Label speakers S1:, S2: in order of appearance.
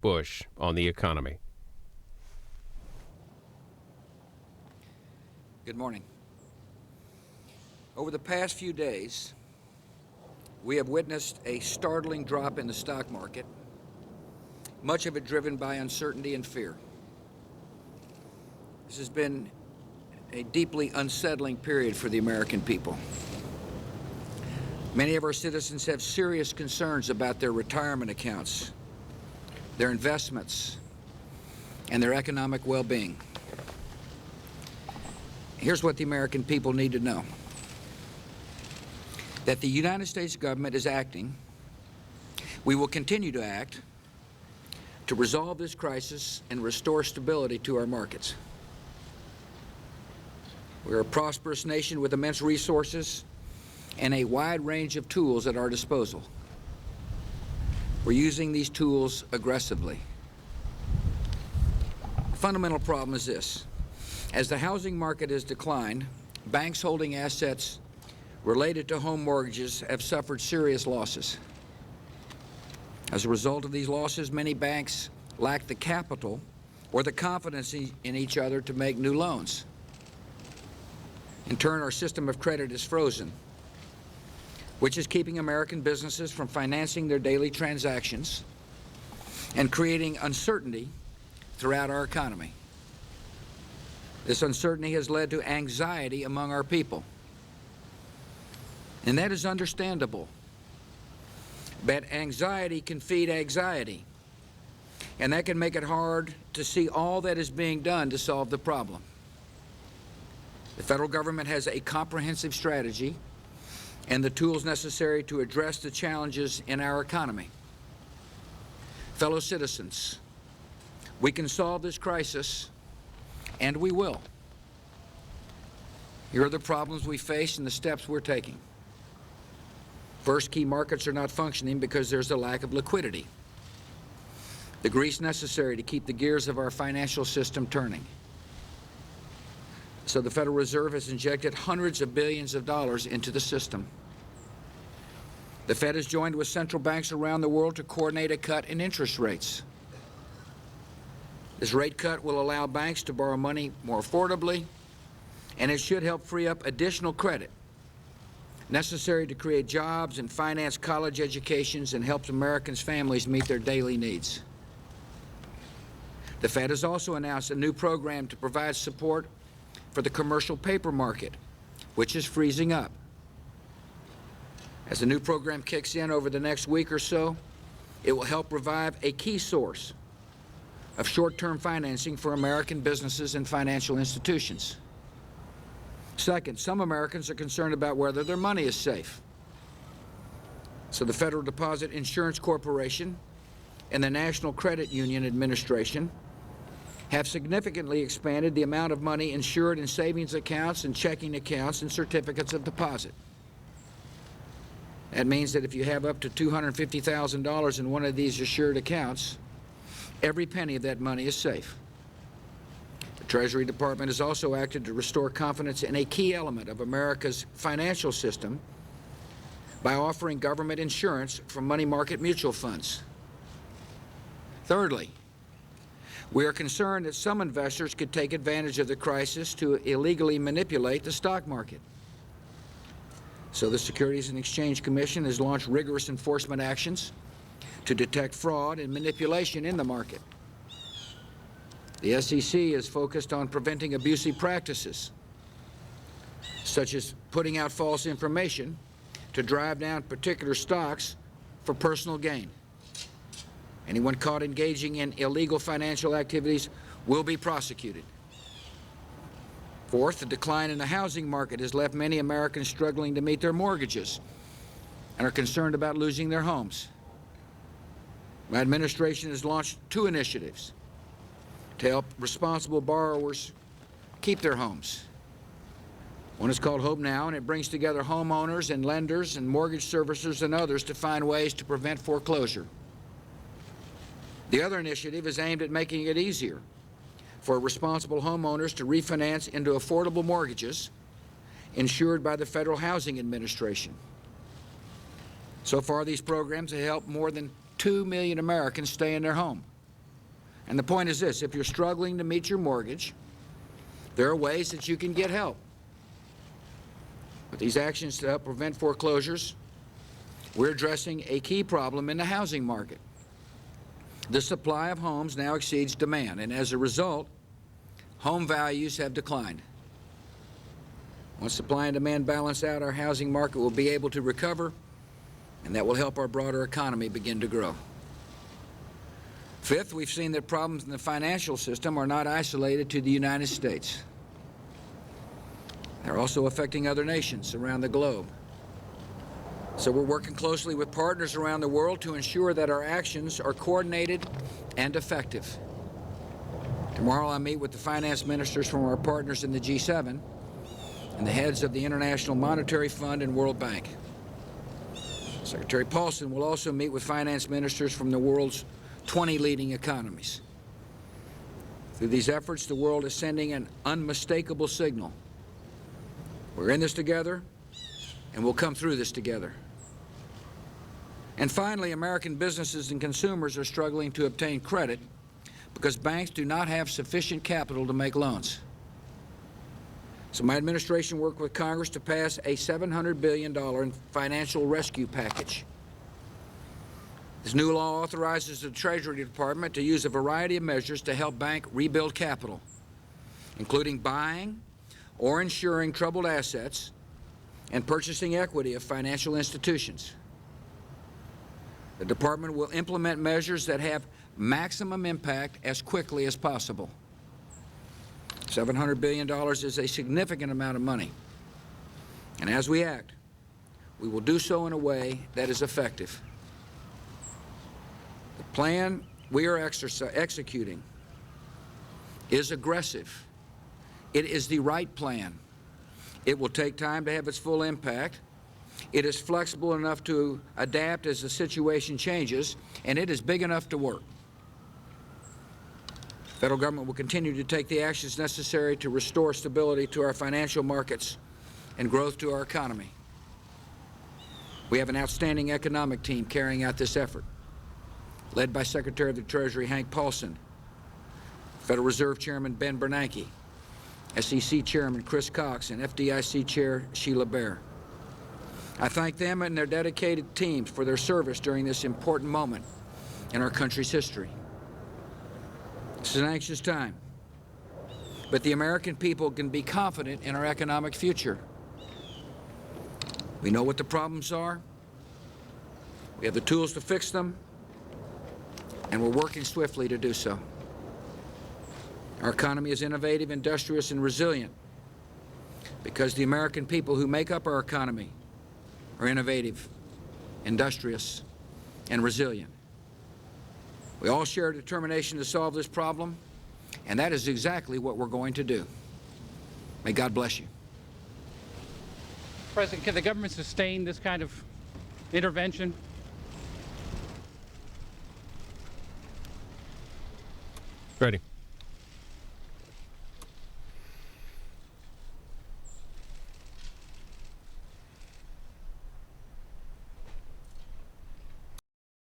S1: Bush on the economy.
S2: Good morning. Over the past few days, we have witnessed a startling drop in the stock market, much of it driven by uncertainty and fear. This has been a deeply unsettling period for the American people. Many of our citizens have serious concerns about their retirement accounts, their investments, and their economic well-being. Here's what the American people need to know: that the United States government is acting. We will continue to act to resolve this crisis and restore stability to our markets. We're a prosperous nation with immense resources and a wide range of tools at our disposal. We're using these tools aggressively. The fundamental problem is this: as the housing market has declined, banks holding assets related to home mortgages have suffered serious losses. As a result of these losses, many banks lack the capital or the confidence in each other to make new loans. In turn, our system of credit is frozen, which is keeping American businesses from financing their daily transactions and creating uncertainty throughout our economy. This uncertainty has led to anxiety among our people, and that is understandable. But anxiety can feed anxiety, and that can make it hard to see all that is being done to solve the problem. The federal government has a comprehensive strategy and the tools necessary to address the challenges in our economy. Fellow citizens, we can solve this crisis, and we will. Here are the problems we face and the steps we're taking. First, key markets are not functioning because there's a lack of liquidity, the grease necessary to keep the gears of our financial system turning. So the Federal Reserve has injected hundreds of billions of dollars into the system. The Fed has joined with central banks around the world to coordinate a cut in interest rates. This rate cut will allow banks to borrow money more affordably, and it should help free up additional credit necessary to create jobs and finance college educations and help Americans' families meet their daily needs. The Fed has also announced a new program to provide support for the commercial paper market, which is freezing up. As the new program kicks in over the next week or so, it will help revive a key source of short-term financing for American businesses and financial institutions. Second, some Americans are concerned about whether their money is safe. So the Federal Deposit Insurance Corporation and the National Credit Union Administration have significantly expanded the amount of money insured in savings accounts and checking accounts and certificates of deposit. That means that if you have up to $250,000 in one of these assured accounts, every penny of that money is safe. The Treasury Department has also acted to restore confidence in a key element of America's financial system by offering government insurance from money market mutual funds. Thirdly, we are concerned that some investors could take advantage of the crisis to illegally manipulate the stock market. So the Securities and Exchange Commission has launched rigorous enforcement actions to detect fraud and manipulation in the market. The SEC is focused on preventing abusive practices, such as putting out false information to drive down particular stocks for personal gain. Anyone caught engaging in illegal financial activities will be prosecuted. Fourth, the decline in the housing market has left many Americans struggling to meet their mortgages and are concerned about losing their homes. My administration has launched two initiatives to help responsible borrowers keep their homes. One is called Hope Now, and it brings together homeowners and lenders and mortgage servicers and others to find ways to prevent foreclosure. The other initiative is aimed at making it easier for responsible homeowners to refinance into affordable mortgages insured by the Federal Housing Administration. So far, these programs have helped more than 2 million Americans stay in their home. And the point is this: if you're struggling to meet your mortgage, there are ways that you can get help. With these actions to help prevent foreclosures, we're addressing a key problem in the housing market. The supply of homes now exceeds demand, and as a result, home values have declined. Once supply and demand balance out, our housing market will be able to recover, and that will help our broader economy begin to grow. Fifth, we've seen that problems in the financial system are not isolated to the United States. They're also affecting other nations around the globe. So we're working closely with partners around the world to ensure that our actions are coordinated and effective. Tomorrow I'll meet with the finance ministers from our partners in the G7 and the heads of the International Monetary Fund and World Bank. Secretary Paulson will also meet with finance ministers from the world's 20 leading economies. Through these efforts, the world is sending an unmistakable signal. We're in this together, and we'll come through this together. And finally, American businesses and consumers are struggling to obtain credit because banks do not have sufficient capital to make loans. So my administration worked with Congress to pass a $700 billion financial rescue package. This new law authorizes the Treasury Department to use a variety of measures to help banks rebuild capital, including buying or insuring troubled assets and purchasing equity of financial institutions. The Department will implement measures that have maximum impact as quickly as possible. $700 billion is a significant amount of money. And as we act, we will do so in a way that is effective. The plan we are executing is aggressive. It is the right plan. It will take time to have its full impact. It is flexible enough to adapt as the situation changes, and it is big enough to work. The federal government will continue to take the actions necessary to restore stability to our financial markets and growth to our economy. We have an outstanding economic team carrying out this effort, led by Secretary of the Treasury Hank+paulson, Federal Reserve Chairman Ben+bernake, SEC Chairman Chris+cox, and FDIC Chair Sheila Bair. I thank them and their dedicated teams for their service during this important moment in our country's history. This is an anxious time, but the American people can be confident in our economic future. We know what the problems are. We have the tools to fix them, and we're working swiftly to do so. Our economy is innovative, industrious, and resilient because the American people who make up our economy are innovative, industrious, and resilient. We all share a determination to solve this problem, and that is exactly what we're going to do. May God bless you.
S1: President, can the government sustain this kind of intervention?
S3: Ready.